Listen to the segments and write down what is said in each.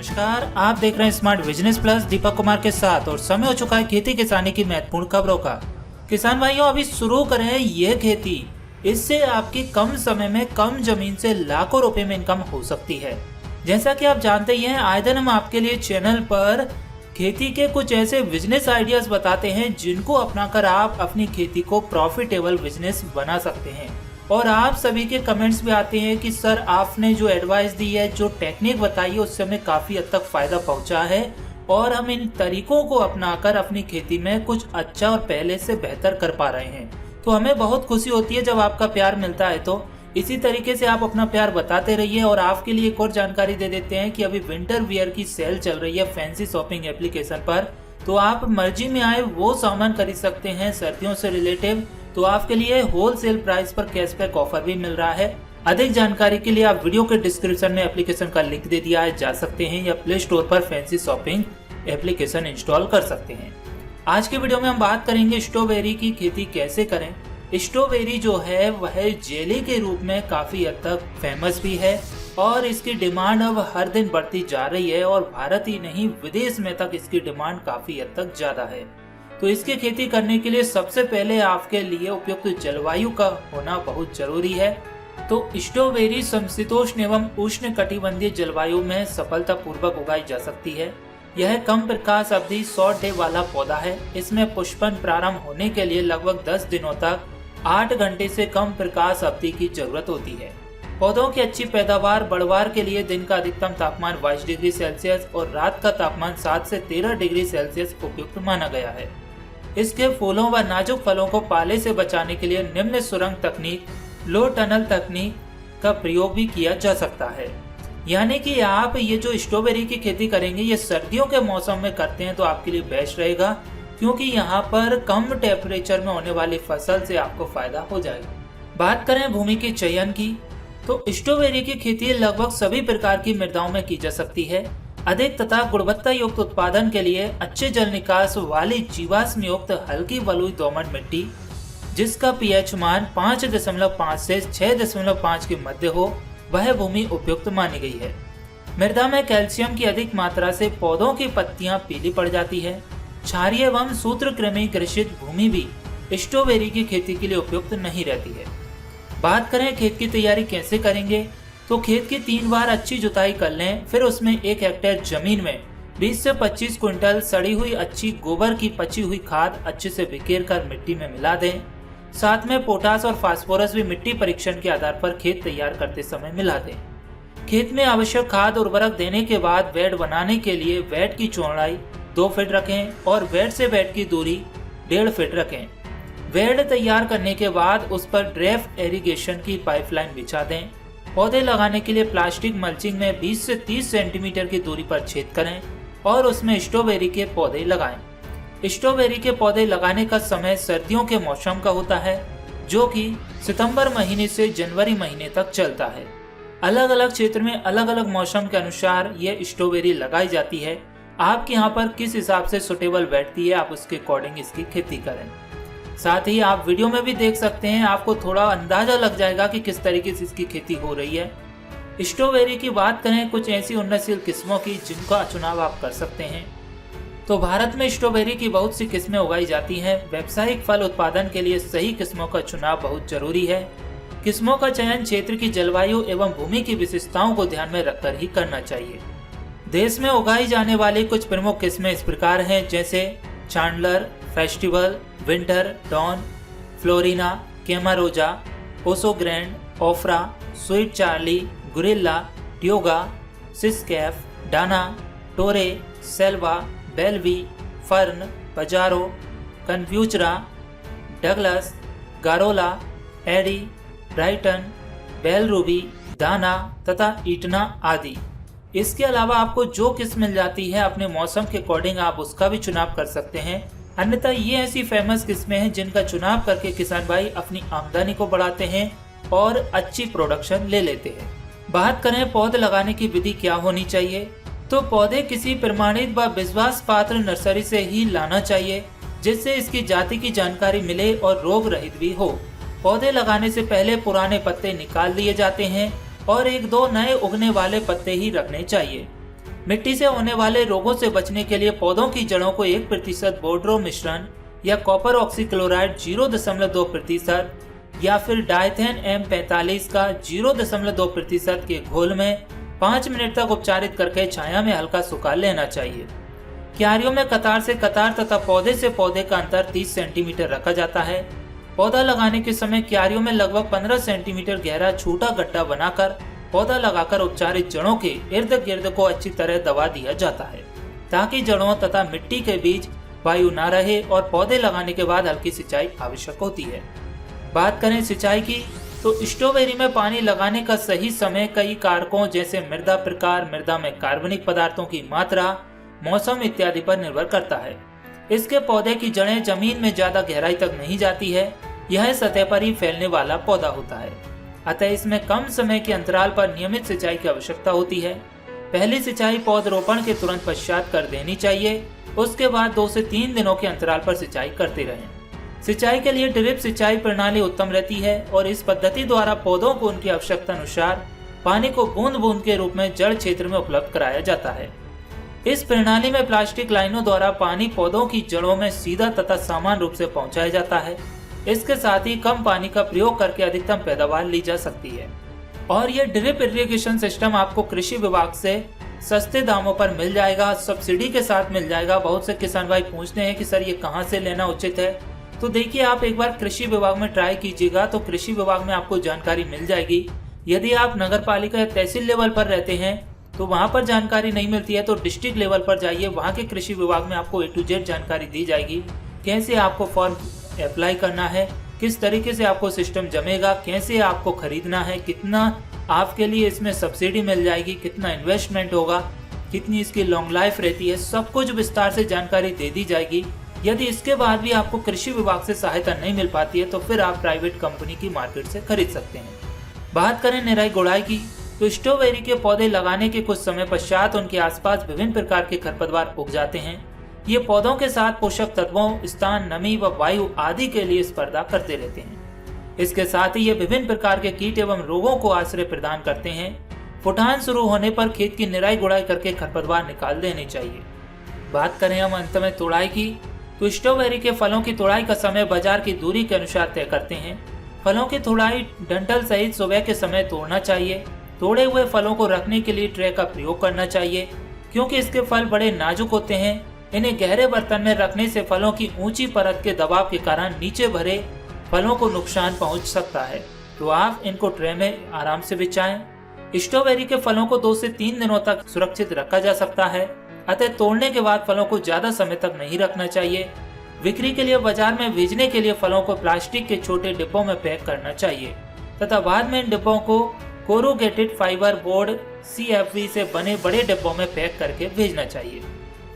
नमस्कार, आप देख रहे हैं smart business plus Deepak Kumar के साथ और समय हो चुका है खेती किसानी की महत्वपूर्ण खबरों का। किसान भाइयों, अभी शुरू करें ये खेती। इससे आपकी कम समय में कम जमीन से लाखों रुपए में इनकम हो सकती है। जैसा कि आप जानते ही हैं, आए दिन हम आपके लिए चैनल पर खेती के कुछ ऐसे बिजनेस आइडियाज बताते हैं जिनको अपनाकर आप अपनी खेती को प्रॉफिटेबल बिजनेस बना सकते हैं। और आप सभी के कमेंट्स भी आते हैं कि सर आपने जो एडवाइस दी है, जो टेक्निक बताई है, उससे हमें काफ़ी हद तक फ़ायदा पहुंचा है और हम इन तरीकों को अपनाकर अपनी खेती में कुछ अच्छा और पहले से बेहतर कर पा रहे हैं। तो हमें बहुत खुशी होती है जब आपका प्यार मिलता है। तो इसी तरीके से आप अपना प्यार बताते रहिए। और आपके लिए एक और जानकारी दे देते हैं कि अभी विंटर वियर की सेल चल रही है फैंसी शॉपिंग एप्लीकेशन पर। तो आप मर्जी में आए वो सामान खरीद सकते हैं सर्दियों से रिलेटिव। तो आपके लिए होलसेल प्राइस पर कैशबैक ऑफर भी मिल रहा है। अधिक जानकारी के लिए आप वीडियो के डिस्क्रिप्शन में एप्लीकेशन का लिंक दे दिया है, जा सकते हैं या प्ले स्टोर पर फैंसी शॉपिंग एप्लीकेशन इंस्टॉल कर सकते हैं। आज के वीडियो में हम बात करेंगे स्ट्रॉबेरी की खेती कैसे करें। स्ट्रॉबेरी जो है वह जेली के रूप में काफी हद तक फेमस भी है और इसकी डिमांड अब हर दिन बढ़ती जा रही है और भारत ही नहीं विदेश में तक इसकी डिमांड काफी हद तक ज्यादा है। तो इसकी खेती करने के लिए सबसे पहले आपके लिए उपयुक्त जलवायु का होना बहुत जरूरी है। तो स्ट्रॉबेरी समशीतोष्ण एवं उष्ण कटिबंधीय जलवायु में सफलतापूर्वक उगाई जा सकती है। यह कम प्रकाश अवधि शॉर्ट डे वाला पौधा है। इसमें पुष्पन प्रारंभ होने के लिए लगभग 10 दिनों तक 8 घंटे से कम प्रकाश अवधि की जरूरत होती है। पौधों की अच्छी पैदावार बढ़वार के लिए दिन का अधिकतम तापमान 22 डिग्री सेल्सियस और रात का तापमान 7 से 13 डिग्री सेल्सियस उपयुक्त माना गया है। इसके फूलों व नाजुक फलों को पाले से बचाने के लिए निम्न सुरंग तकनीक, लो टनल तकनीक का प्रयोग भी किया जा सकता है। यानी कि आप ये जो स्ट्रॉबेरी की खेती करेंगे ये सर्दियों के मौसम में करते हैं तो आपके लिए बेस्ट रहेगा, क्योंकि यहाँ पर कम टेम्परेचर में होने वाली फसल से आपको फायदा हो जाएगा। बात करें भूमि के चयन की, तो स्ट्रॉबेरी की खेती लगभग सभी प्रकार की मृदाओं में की जा सकती है। अधिक तथा गुणवत्ता युक्त उत्पादन के लिए अच्छे जल निकास वाली जीवाश्म युक्त हल्की बलुई दोमट मिट्टी, जिसका पीएच मान 5.5 से 6.5 के मध्य हो, वह भूमि उपयुक्त मानी गई है। मृदा में कैल्शियम की अधिक मात्रा से पौधों की पत्तियां पीली पड़ जाती है। क्षारीय एवं सूत्रकृमि कृषित भूमि भी स्ट्रॉबेरी की खेती के लिए उपयुक्त नहीं रहती है। बात करें खेत की तैयारी कैसे करेंगे, तो खेत की 3 बार अच्छी जुताई कर लें। फिर उसमें 1 हेक्टेयर जमीन में 20 से 25 क्विंटल सड़ी हुई अच्छी गोबर की पची हुई खाद अच्छे से बिखेर कर मिट्टी में मिला दें। साथ में पोटास और फास्फोरस भी मिट्टी परीक्षण के आधार पर खेत तैयार करते समय मिला दें। खेत में आवश्यक खाद उर्वरक देने के बाद बेड बनाने के लिए बेड की चौड़ाई 2 फीट रखें और बेड से बेड की दूरी 1.5 फीट रखें। बेड तैयार करने के बाद उस पर ड्रिप इरिगेशन की पाइपलाइन बिछा दें। पौधे लगाने के लिए प्लास्टिक मल्चिंग में 20 से 30 सेंटीमीटर की दूरी पर छेद करें और उसमें स्ट्रॉबेरी के पौधे लगाएं। स्ट्रॉबेरी के पौधे लगाने का समय सर्दियों के मौसम का होता है, जो कि सितंबर महीने से जनवरी महीने तक चलता है। अलग अलग क्षेत्र में अलग अलग मौसम के अनुसार ये स्ट्रॉबेरी लगाई जाती है। आपके यहाँ पर किस हिसाब से सुटेबल बैठती है, आप उसके अकॉर्डिंग इसकी खेती करें। साथ ही आप वीडियो में भी देख सकते हैं, आपको थोड़ा अंदाजा लग जाएगा कि किस तरीके से इसकी खेती हो रही है। स्ट्रॉबेरी की बात करें कुछ ऐसी उन्नतशील किस्मों की जिनका चुनाव आप कर सकते हैं। तो भारत में स्ट्रॉबेरी की बहुत सी किस्में उगाई जाती हैं। व्यावसायिक फल उत्पादन के लिए सही किस्मों का चुनाव बहुत जरूरी है। किस्मों का चयन क्षेत्र की जलवायु एवं भूमि की विशेषताओं को ध्यान में रखकर ही करना चाहिए। देश में उगाई जाने वाली कुछ प्रमुख किस्में इस प्रकार हैं, जैसे Chandler, Festival, Winter, Dawn, Florina, Camarosa, Oso Grande, Ofra, Sweet Charlie, Gorella, Tioga, सिस्कैफ, डाना, टोरे, सेल्वा, बेलवी, Fern, Pajaro, Confitura, Douglas, Gorella, Addie, Brighton, Belrubi, Dana तथा ईटना आदि। इसके अलावा आपको जो किस्म मिल जाती है अपने मौसम के अकॉर्डिंग आप उसका भी चुनाव कर सकते हैं। अन्यथा ये ऐसी फेमस किस्में हैं जिनका चुनाव करके किसान भाई अपनी आमदनी को बढ़ाते हैं और अच्छी प्रोडक्शन ले लेते हैं। बात करें पौधे लगाने की विधि क्या होनी चाहिए, तो पौधे किसी प्रमाणित व विश्वास पात्र नर्सरी से ही लाना चाहिए, जिससे इसकी जाति की जानकारी मिले और रोग रहित भी हो। पौधे लगाने से पहले पुराने पत्ते निकाल दिए जाते हैं और 1-2 नए उगने वाले पत्ते ही रखने चाहिए। मिट्टी से होने वाले रोगों से बचने के लिए पौधों की जड़ों को 1% बोर्डो मिश्रण या कॉपर ऑक्सीक्लोराइड 0.2% या फिर डाइथेन M45 का 0.2% के घोल में 5 मिनट तक उपचारित करके छाया में हल्का सुखा लेना चाहिए। क्यारियों में कतार से कतार तथा पौधे से पौधे का अंतर 30 सेंटीमीटर रखा जाता है। पौधा लगाने के समय क्यारियों में लगभग 15 सेंटीमीटर गहरा छोटा गड्ढा बनाकर पौधा लगाकर उपचारित जड़ों के इर्द गिर्द को अच्छी तरह दबा दिया जाता है, ताकि जड़ों तथा मिट्टी के बीच वायु न रहे और पौधे लगाने के बाद हल्की सिंचाई आवश्यक होती है। बात करें सिंचाई की, तो स्ट्रॉबेरी में पानी लगाने का सही समय कई कारकों जैसे मृदा प्रकार, मृदा में कार्बनिक पदार्थों की मात्रा, मौसम इत्यादि पर निर्भर करता है। इसके पौधे की जड़ें जमीन में ज्यादा गहराई तक नहीं जाती है, यह सतह पर ही फैलने वाला पौधा होता है, अतः इसमें कम समय के अंतराल पर नियमित सिंचाई की आवश्यकता होती है। पहली सिंचाई पौधरोपण के तुरंत पश्चात कर देनी चाहिए, उसके बाद 2 से 3 दिनों के अंतराल पर सिंचाई करते रहें। सिंचाई के लिए ड्रिप सिंचाई प्रणाली उत्तम रहती है और इस पद्धति द्वारा पौधों को उनकी आवश्यकता अनुसार पानी को बूंद बूंद के रूप में जड़ क्षेत्र में उपलब्ध कराया जाता है। इस प्रणाली में प्लास्टिक लाइनों द्वारा पानी पौधों की जड़ों में सीधा तथा समान रूप से पहुंचाया जाता है। इसके साथ ही कम पानी का प्रयोग करके अधिकतम पैदावार ली जा सकती है और यह ड्रिप इरिगेशन सिस्टम आपको कृषि विभाग से सस्ते दामों पर मिल जाएगा, सब्सिडी के साथ मिल जाएगा। बहुत से किसान भाई पूछते हैं कि सर ये कहाँ से लेना उचित है, तो देखिए आप एक बार कृषि विभाग में ट्राई कीजिएगा तो कृषि विभाग में आपको जानकारी मिल जाएगी। यदि आप नगर पालिका या तहसील लेवल पर रहते हैं तो वहां पर जानकारी नहीं मिलती है तो डिस्ट्रिक्ट लेवल पर जाइए, वहां के कृषि विभाग में आपको A to Z जानकारी दी जाएगी। कैसे आपको फॉर्म अप्लाई करना है, किस तरीके से आपको सिस्टम जमेगा, कैसे आपको खरीदना है, कितना आपके लिए इसमें सब्सिडी मिल जाएगी, कितना इन्वेस्टमेंट होगा, कितनी इसकी लॉन्ग लाइफ रहती है, सब कुछ विस्तार से जानकारी दे दी जाएगी। यदि इसके बाद भी आपको कृषि विभाग से सहायता नहीं मिल पाती है तो फिर आप प्राइवेट कंपनी की मार्केट से खरीद सकते हैं। बात करें निराई गुड़ाई की, तो स्ट्रॉबेरी के पौधे लगाने के कुछ समय पश्चात उनके आसपास विभिन्न प्रकार के खरपतवार उग जाते हैं। ये पौधों के साथ पोषक तत्वों, स्थान, नमी व वायु आदि के लिए स्पर्धा करते रहते हैं। इसके साथ ही ये विभिन्न प्रकार के कीट एवं रोगों को आश्रय प्रदान करते हैं। फुटान शुरू होने पर खेत की निराई गुड़ाई करके खरपतवार निकाल देनी चाहिए। बात करें हम अंत में तोड़ाई की, तो स्ट्रॉबेरी के फलों की तोड़ाई का समय बाजार की दूरी के अनुसार तय करते हैं। फलों की तोड़ाई डंठल सहित सुबह के समय तोड़ना चाहिए। तोड़े हुए फलों को रखने के लिए ट्रे का प्रयोग करना चाहिए, क्योंकि इसके फल बड़े नाजुक होते हैं। इन्हें गहरे बर्तन में रखने से फलों की ऊंची परत के दबाव के कारण नीचे भरे फलों को नुकसान पहुंच सकता है, तो आप इनको ट्रे में आराम से बिछाएं। स्ट्रॉबेरी के फलों को 2 से 3 दिनों तक सुरक्षित रखा जा सकता है, अतः तोड़ने के बाद फलों को ज्यादा समय तक नहीं रखना चाहिए। बिक्री के लिए बाजार में भेजने के लिए फलों को प्लास्टिक के छोटे डिब्बों में पैक करना चाहिए तथा बाद में इन डिब्बों को कोरुगेटेड फाइबर बोर्ड CFV से बने बड़े डिब्बों में पैक करके भेजना चाहिए।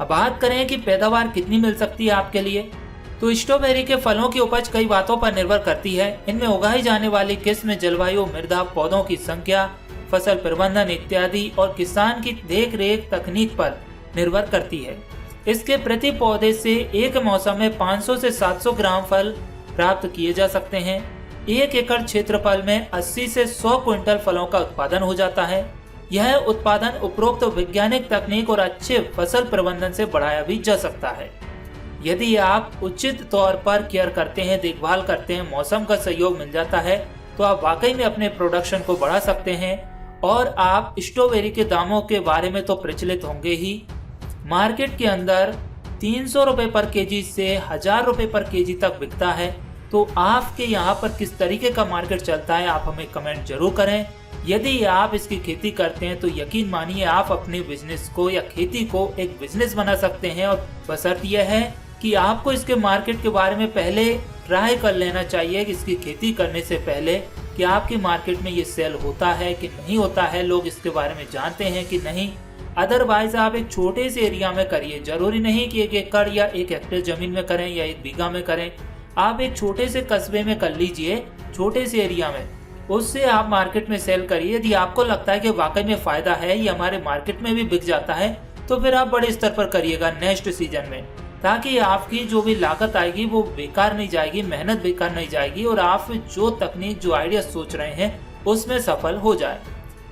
अब बात करें कि पैदावार कितनी मिल सकती है आपके लिए, तो स्ट्रॉबेरी के फलों की उपज कई बातों पर निर्भर करती है। इनमें उगाई जाने वाली किस्म, जलवायु, मृदा, पौधों की संख्या, फसल प्रबंधन इत्यादि और किसान की देख रेख तकनीक पर निर्भर करती है। इसके प्रति पौधे से एक मौसम में 500 से 700 ग्राम फल प्राप्त किए जा सकते हैं। 1 एकड़ क्षेत्रफल में 80 से 100 क्विंटल फलों का उत्पादन हो जाता है। यह उत्पादन उपरोक्त वैज्ञानिक तकनीक और अच्छे फसल प्रबंधन से बढ़ाया भी जा सकता है। यदि आप उचित तौर पर केयर करते हैं, देखभाल करते हैं, मौसम का सहयोग मिल जाता है, तो आप वाकई में अपने प्रोडक्शन को बढ़ा सकते हैं। और आप स्ट्रॉबेरी के दामों के बारे में तो प्रचलित होंगे ही। मार्केट के अंदर 300 रुपए पर केजी से 1000 रुपए पर केजी तक बिकता है। तो आपके यहाँ पर किस तरीके का मार्केट चलता है, आप हमें कमेंट जरूर करें। यदि आप इसकी खेती करते हैं तो यकीन मानिए आप अपने बिजनेस को या खेती को एक बिजनेस बना सकते हैं, और बशर्ते यह है कि आपको इसके मार्केट के बारे में पहले ट्राई कर लेना चाहिए कि इसकी खेती करने से पहले कि आपकी मार्केट में ये सेल होता है कि नहीं होता है, लोग इसके बारे में जानते हैं कि नहीं। अदरवाइज आप एक छोटे से एरिया में करिए, जरूरी नहीं कि 1 एकड़ या 1 हेक्टेयर जमीन में करें या 1 बीघा में करें। आप एक छोटे से कस्बे में कर लीजिए, छोटे से एरिया में, उससे आप मार्केट में सेल करिए। यदि आपको लगता है कि वाकई में फायदा है, ये हमारे मार्केट में भी बिक जाता है, तो फिर आप बड़े स्तर पर करिएगा नेक्स्ट सीजन में, ताकि आपकी जो भी लागत आएगी वो बेकार नहीं जाएगी, मेहनत बेकार नहीं जाएगी और आप जो तकनीक, जो आइडिया सोच रहे हैं उसमें सफल हो जाए।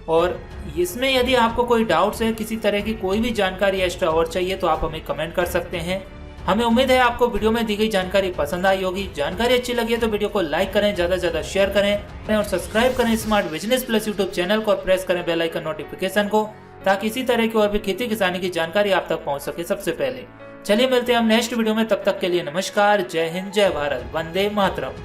और इसमें यदि आपको कोई डाउट्स है, किसी तरह की कोई भी जानकारी एक्स्ट्रा और चाहिए तो आप हमें कमेंट कर सकते हैं। हमें उम्मीद है आपको वीडियो में दी गई जानकारी पसंद आई होगी। जानकारी अच्छी लगी है तो वीडियो को लाइक करें, ज्यादा से ज्यादा शेयर करें और सब्सक्राइब करें smart business plus YouTube channel को और प्रेस करें बेल आइकन नोटिफिकेशन को, ताकि इसी तरह की और भी खेती किसानी की जानकारी आप तक पहुंच सके सबसे पहले। चलिए मिलते हैं हम नेक्स्ट वीडियो में, तब तक के लिए नमस्कार, जय हिंद, जय भारत, वंदे मातरम।